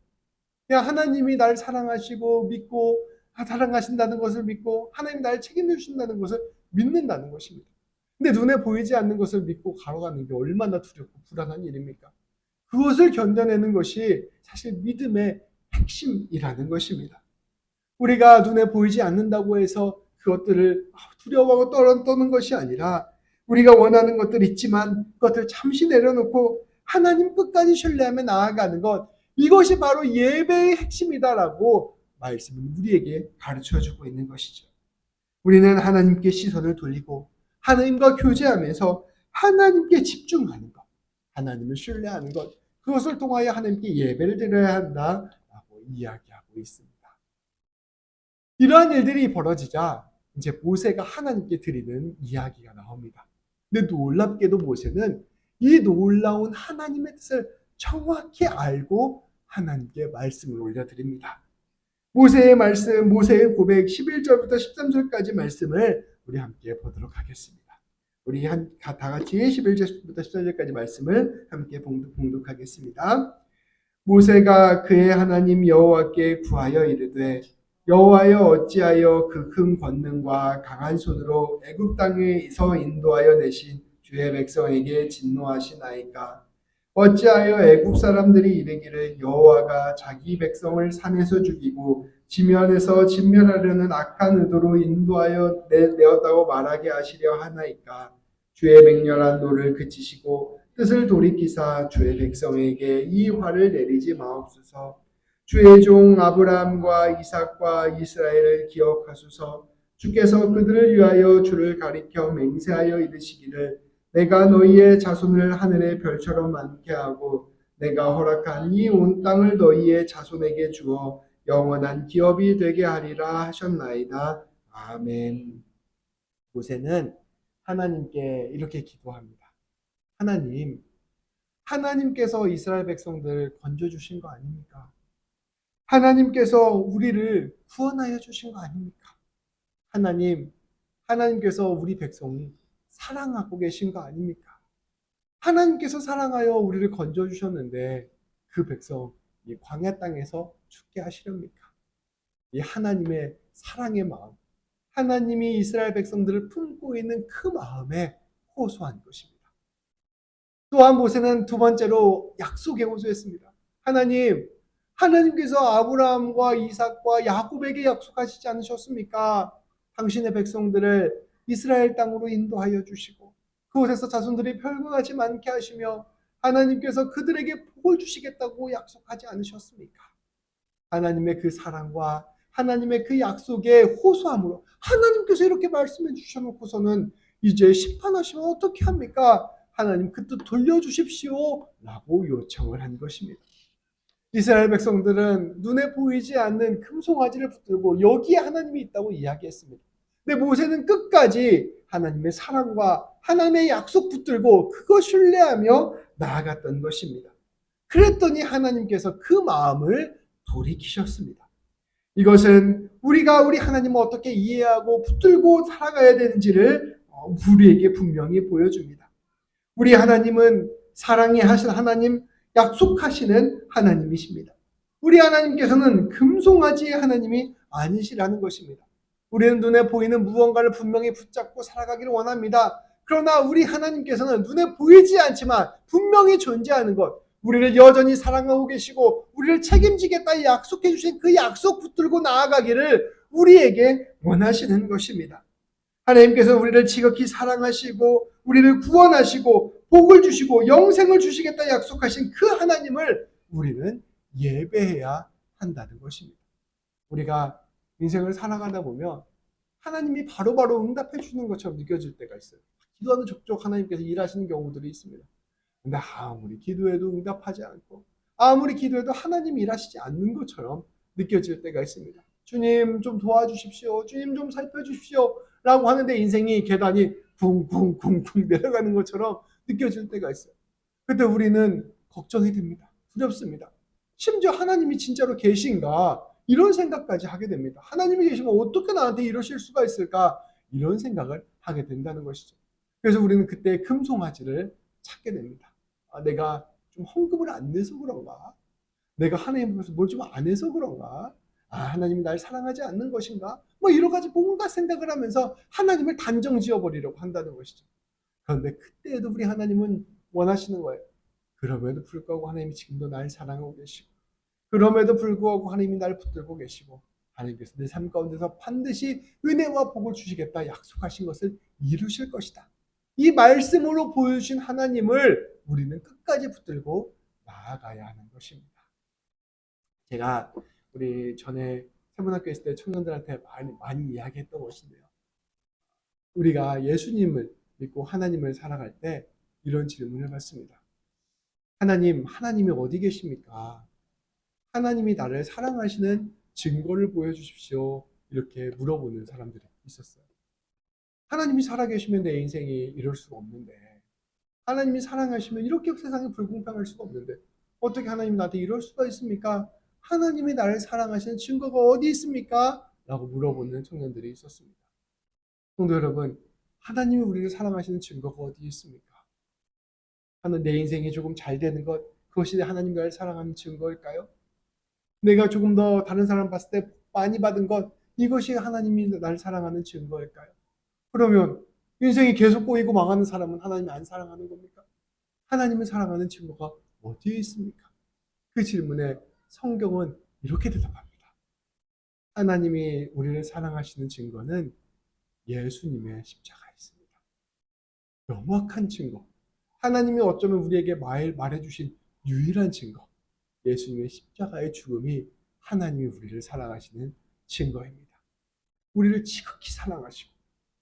그냥 하나님이 나를 사랑하시고 믿고 사랑하신다는 것을 믿고 하나님 나를 책임져 주신다는 것을 믿는다는 것입니다. 근데 눈에 보이지 않는 것을 믿고 걸어가는 게 얼마나 두렵고 불안한 일입니까? 그것을 견뎌내는 것이 사실 믿음의 핵심이라는 것입니다. 우리가 눈에 보이지 않는다고 해서 그것들을 두려워하고 떠는 것이 아니라 우리가 원하는 것들 있지만 그것들 잠시 내려놓고 하나님 끝까지 신뢰하며 나아가는 것, 이것이 바로 예배의 핵심이다라고 말씀은 우리에게 가르쳐주고 있는 것이죠. 우리는 하나님께 시선을 돌리고 하나님과 교제하면서 하나님께 집중하는 것, 하나님을 신뢰하는 것, 그것을 통하여 하나님께 예배를 드려야 한다라고 이야기하고 있습니다. 이러한 일들이 벌어지자 이제 모세가 하나님께 드리는 이야기가 나옵니다. 근데 놀랍게도 모세는 이 놀라운 하나님의 뜻을 정확히 알고 하나님께 말씀을 올려드립니다. 모세의 말씀, 모세의 고백 11절부터 13절까지 말씀을 우리 함께 보도록 하겠습니다. 우리 다 같이 11절부터 14절까지 말씀을 함께 봉독하겠습니다. 모세가 그의 하나님 여호와께 구하여 이르되 여호와여 어찌하여 그 큰 권능과 강한 손으로 애굽 땅에서 인도하여 내신 주의 백성에게 진노하시나이까? 어찌하여 애굽 사람들이 이르기를 여호와가 자기 백성을 산에서 죽이고 지면에서 진멸하려는 악한 의도로 인도하여 내었다고 말하게 하시려 하나이까? 주의 맹렬한 노를 그치시고 뜻을 돌이키사 주의 백성에게 이 화를 내리지 마옵소서. 주의 종 아브라함과 이삭과 이스라엘을 기억하소서. 주께서 그들을 위하여 주를 가리켜 맹세하여 이르시기를 내가 너희의 자손을 하늘의 별처럼 많게 하고 내가 허락한 이 온 땅을 너희의 자손에게 주어 영원한 기업이 되게 하리라 하셨나이다. 아멘. 모세는 하나님께 이렇게 기도합니다. 하나님께서 이스라엘 백성들을 건져주신 거 아닙니까? 하나님께서 우리를 구원하여 주신 거 아닙니까? 하나님께서 우리 백성 사랑하고 계신 거 아닙니까? 하나님께서 사랑하여 우리를 건져주셨는데 그 백성 이 광야 땅에서 죽게 하시렵니까? 이 하나님의 사랑의 마음, 하나님이 이스라엘 백성들을 품고 있는 그 마음에 호소한 것입니다. 또한 모세는 두 번째로 약속에 호소했습니다. 하나님께서 아브라함과 이삭과 야곱에게 약속하시지 않으셨습니까? 당신의 백성들을 이스라엘 땅으로 인도하여 주시고 그곳에서 자손들이 별거하지 않게 하시며 하나님께서 그들에게 복을 주시겠다고 약속하지 않으셨습니까? 하나님의 그 사랑과 하나님의 그 약속에 호소함으로 하나님께서 이렇게 말씀해 주셔놓고서는 이제 심판하시면 어떻게 합니까? 하나님 그 뜻 돌려주십시오 라고 요청을 한 것입니다. 이스라엘 백성들은 눈에 보이지 않는 금송아지를 붙들고 여기에 하나님이 있다고 이야기했습니다. 근데 모세는 끝까지 하나님의 사랑과 하나님의 약속 붙들고 그거 신뢰하며 나아갔던 것입니다. 그랬더니 하나님께서 그 마음을 돌이키셨습니다. 이것은 우리가 우리 하나님을 어떻게 이해하고 붙들고 살아가야 되는지를 우리에게 분명히 보여줍니다. 우리 하나님은 사랑이 하신 하나님, 약속하시는 하나님이십니다. 우리 하나님께서는 금송아지의 하나님이 아니시라는 것입니다. 우리는 눈에 보이는 무언가를 분명히 붙잡고 살아가기를 원합니다. 그러나 우리 하나님께서는 눈에 보이지 않지만 분명히 존재하는 것, 우리를 여전히 사랑하고 계시고 우리를 책임지겠다 약속해 주신 그 약속 붙들고 나아가기를 우리에게 원하시는 것입니다. 하나님께서 우리를 지극히 사랑하시고 우리를 구원하시고 복을 주시고 영생을 주시겠다 약속하신 그 하나님을 우리는 예배해야 한다는 것입니다. 우리가 인생을 살아가다 보면 하나님이 바로바로 응답해 주는 것처럼 느껴질 때가 있어요. 기도하는 족족 하나님께서 일하시는 경우들이 있습니다. 근데 아무리 기도해도 응답하지 않고 아무리 기도해도 하나님이 일하시지 않는 것처럼 느껴질 때가 있습니다. 주님 좀 도와주십시오. 주님 좀 살펴주십시오. 라고 하는데 인생이 계단이 쿵쿵쿵쿵 내려가는 것처럼 느껴질 때가 있어요. 그때 우리는 걱정이 됩니다. 두렵습니다. 심지어 하나님이 진짜로 계신가? 이런 생각까지 하게 됩니다. 하나님이 계시면 어떻게 나한테 이러실 수가 있을까? 이런 생각을 하게 된다는 것이죠. 그래서 우리는 그때 금송아지를 찾게 됩니다. 내가 좀 헌금을 안 내서 그런가? 내가 하나님 앞에서 뭘 좀 안 해서 그런가? 하나님이 날 사랑하지 않는 것인가? 뭐 여러 가지 뭔가 생각을 하면서 하나님을 단정 지어버리려고 한다는 것이죠. 그런데 그때에도 우리 하나님은 원하시는 거예요. 그럼에도 불구하고 하나님이 지금도 날 사랑하고 계시고 그럼에도 불구하고 하나님이 날 붙들고 계시고 하나님께서 내 삶 가운데서 반드시 은혜와 복을 주시겠다 약속하신 것을 이루실 것이다. 이 말씀으로 보여주신 하나님을 우리는 끝까지 붙들고 나아가야 하는 것입니다. 제가 우리 전에 세문학교 있을 때 청년들한테 많이 이야기했던 것인데요. 우리가 예수님을 믿고 하나님을 살아갈 때 이런 질문을 받습니다. 하나님이 어디 계십니까? 하나님이 나를 사랑하시는 증거를 보여주십시오. 이렇게 물어보는 사람들이 있었어요. 하나님이 살아계시면 내 인생이 이럴 수가 없는데, 하나님이 사랑하시면 이렇게 세상이 불공평할 수가 없는데, 어떻게 하나님이 나한테 이럴 수가 있습니까? 하나님이 나를 사랑하시는 증거가 어디 있습니까? 라고 물어보는 청년들이 있었습니다. 성도 여러분, 하나님이 우리를 사랑하시는 증거가 어디 있습니까? 내 인생이 조금 잘 되는 것, 그것이 하나님 나를 사랑하는 증거일까요? 내가 조금 더 다른 사람 봤을 때 많이 받은 것, 이것이 하나님이 나를 사랑하는 증거일까요? 그러면 인생이 계속 꼬이고 망하는 사람은 하나님이 안 사랑하는 겁니까? 하나님을 사랑하는 증거가 어디에 있습니까? 그 질문에 성경은 이렇게 대답합니다. 하나님이 우리를 사랑하시는 증거는 예수님의 십자가에 있습니다. 명확한 증거. 하나님이 어쩌면 우리에게 말해주신 유일한 증거. 예수님의 십자가의 죽음이 하나님이 우리를 사랑하시는 증거입니다. 우리를 지극히 사랑하시고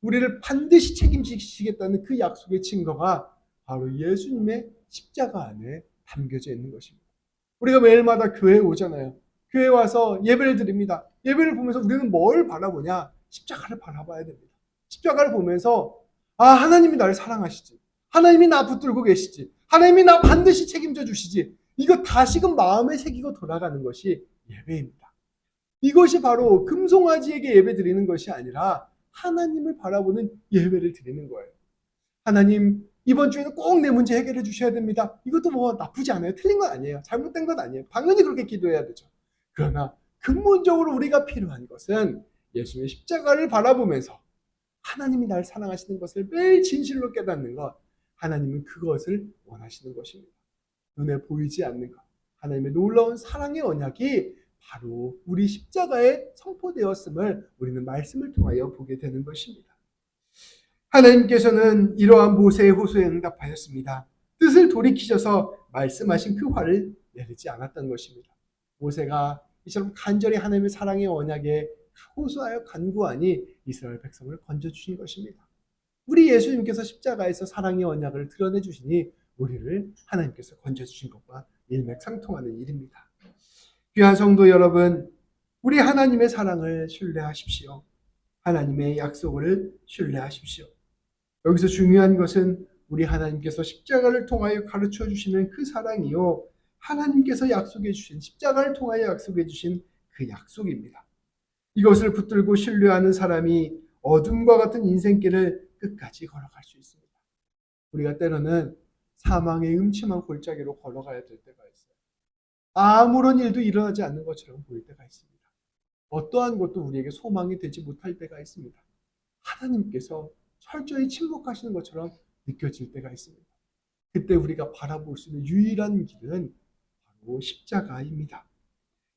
우리를 반드시 책임지시겠다는 그 약속의 증거가 바로 예수님의 십자가 안에 담겨져 있는 것입니다. 우리가 매일마다 교회에 오잖아요. 교회에 와서 예배를 드립니다. 예배를 보면서 우리는 뭘 바라보냐? 십자가를 바라봐야 됩니다. 십자가를 보면서 하나님이 나를 사랑하시지. 하나님이 나 붙들고 계시지. 하나님이 나 반드시 책임져 주시지. 이거 다시금 마음에 새기고 돌아가는 것이 예배입니다. 이것이 바로 금송아지에게 예배 드리는 것이 아니라 하나님을 바라보는 예배를 드리는 거예요. 하나님, 이번 주에는 꼭 내 문제 해결해 주셔야 됩니다. 이것도 뭐 나쁘지 않아요. 틀린 건 아니에요. 잘못된 건 아니에요. 당연히 그렇게 기도해야 되죠. 그러나 근본적으로 우리가 필요한 것은 예수님의 십자가를 바라보면서 하나님이 날 사랑하시는 것을 매일 진실로 깨닫는 것, 하나님은 그것을 원하시는 것입니다. 눈에 보이지 않는 것, 하나님의 놀라운 사랑의 언약이 바로 우리 십자가에 선포되었음을 우리는 말씀을 통하여 보게 되는 것입니다. 하나님께서는 이러한 모세의 호소에 응답하셨습니다. 뜻을 돌이키셔서 말씀하신 그 화를 내리지 않았던 것입니다. 모세가 이처럼 간절히 하나님의 사랑의 언약에 호소하여 간구하니 이스라엘 백성을 건져주신 것입니다. 우리 예수님께서 십자가에서 사랑의 언약을 드러내 주시니 우리를 하나님께서 건져주신 것과 일맥상통하는 일입니다. 귀한 성도 여러분, 우리 하나님의 사랑을 신뢰하십시오. 하나님의 약속을 신뢰하십시오. 여기서 중요한 것은 우리 하나님께서 십자가를 통하여 가르쳐 주시는 그 사랑이요, 하나님께서 약속해 주신, 십자가를 통하여 약속해 주신 그 약속입니다. 이것을 붙들고 신뢰하는 사람이 어둠과 같은 인생길을 끝까지 걸어갈 수 있습니다. 우리가 때로는 사망의 음침한 골짜기로 걸어가야 될 때가 있어요. 아무런 일도 일어나지 않는 것처럼 보일 때가 있습니다. 어떠한 것도 우리에게 소망이 되지 못할 때가 있습니다. 하나님께서 철저히 침묵하시는 것처럼 느껴질 때가 있습니다. 그때 우리가 바라볼 수 있는 유일한 길은 바로 십자가입니다.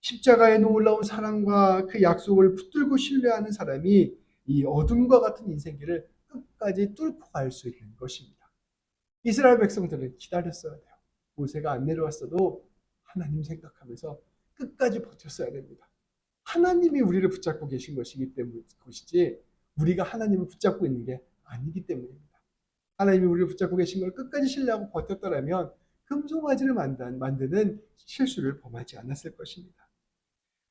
십자가에 놀라운 사랑과 그 약속을 붙들고 신뢰하는 사람이 이 어둠과 같은 인생길을 끝까지 뚫고 갈 수 있는 것입니다. 이스라엘 백성들은 기다렸어야 돼요. 모세가 안 내려왔어도 하나님 생각하면서 끝까지 버텼어야 됩니다. 하나님이 우리를 붙잡고 계신 것이기 때문에 것이지 우리가 하나님을 붙잡고 있는 게 아니기 때문입니다. 하나님이 우리를 붙잡고 계신 걸 끝까지 신뢰하고 버텼더라면 금송아지를 만드는 실수를 범하지 않았을 것입니다.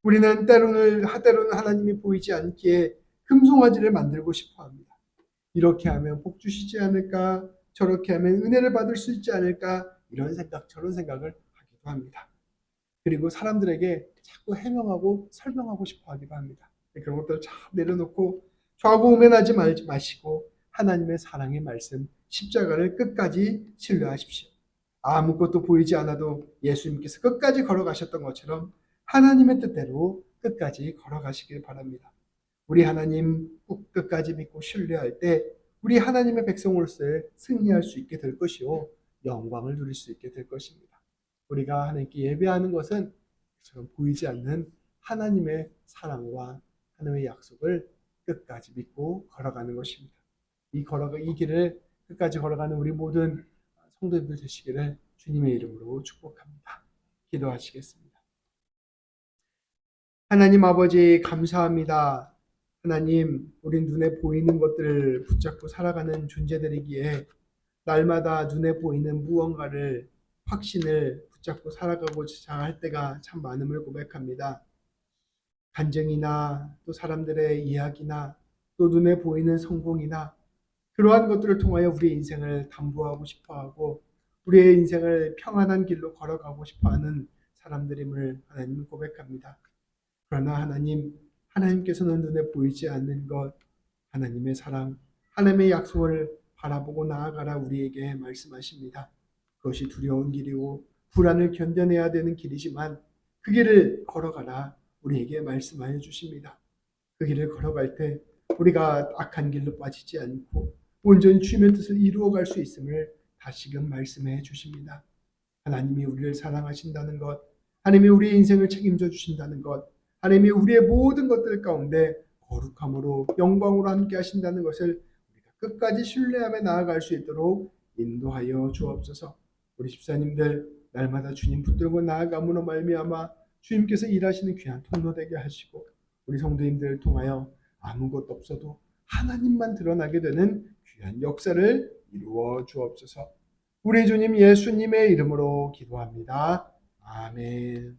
우리는 때로는 하나님이 보이지 않기에 금송아지를 만들고 싶어 합니다. 이렇게 하면 복 주시지 않을까? 저렇게 하면 은혜를 받을 수 있지 않을까? 이런 생각, 저런 생각을 하기도 합니다. 그리고 사람들에게 자꾸 해명하고 설명하고 싶어 하기도 합니다. 그런 것들을 잘 내려놓고 좌고우면하지 마시고 하나님의 사랑의 말씀, 십자가를 끝까지 신뢰하십시오. 아무것도 보이지 않아도 예수님께서 끝까지 걸어가셨던 것처럼 하나님의 뜻대로 끝까지 걸어가시길 바랍니다. 우리 하나님 끝까지 믿고 신뢰할 때 우리 하나님의 백성으로서 승리할 수 있게 될 것이요 영광을 누릴 수 있게 될 것입니다. 우리가 하나님께 예배하는 것은 보이지 않는 하나님의 사랑과 하나님의 약속을 끝까지 믿고 걸어가는 것입니다. 이 길을 끝까지 걸어가는 우리 모든 성도님들 되시기를 주님의 이름으로 축복합니다. 기도하시겠습니다. 하나님 아버지 감사합니다. 하나님, 우리 눈에 보이는 것들을 붙잡고 살아가는 존재들이기에 날마다 눈에 보이는 무언가를 확신을 붙잡고 살아가고자 할 때가 참 많음을 고백합니다. 간증이나 또 사람들의 이야기나 또 눈에 보이는 성공이나 그러한 것들을 통하여 우리의 인생을 담보하고 싶어하고 우리의 인생을 평안한 길로 걸어가고 싶어하는 사람들임을 하나님 고백합니다. 그러나 하나님께서는 눈에 보이지 않는 것, 하나님의 사랑, 하나님의 약속을 바라보고 나아가라 우리에게 말씀하십니다. 그것이 두려운 길이고 불안을 견뎌내야 되는 길이지만 그 길을 걸어가라 우리에게 말씀하여 주십니다. 그 길을 걸어갈 때 우리가 악한 길로 빠지지 않고 온전히 주님의 뜻을 이루어갈 수 있음을 다시금 말씀해 주십니다. 하나님이 우리를 사랑하신다는 것, 하나님이 우리의 인생을 책임져 주신다는 것, 하나님이 우리의 모든 것들 가운데 거룩함으로 영광으로 함께 하신다는 것을 우리가 끝까지 신뢰하며 나아갈 수 있도록 인도하여 주옵소서. 우리 집사님들 날마다 주님 붙들고 나아감으로 말미암아 주님께서 일하시는 귀한 통로 되게 하시고 우리 성도님들을 통하여 아무것도 없어도 하나님만 드러나게 되는 귀한 역사를 이루어 주옵소서. 우리 주님 예수님의 이름으로 기도합니다. 아멘.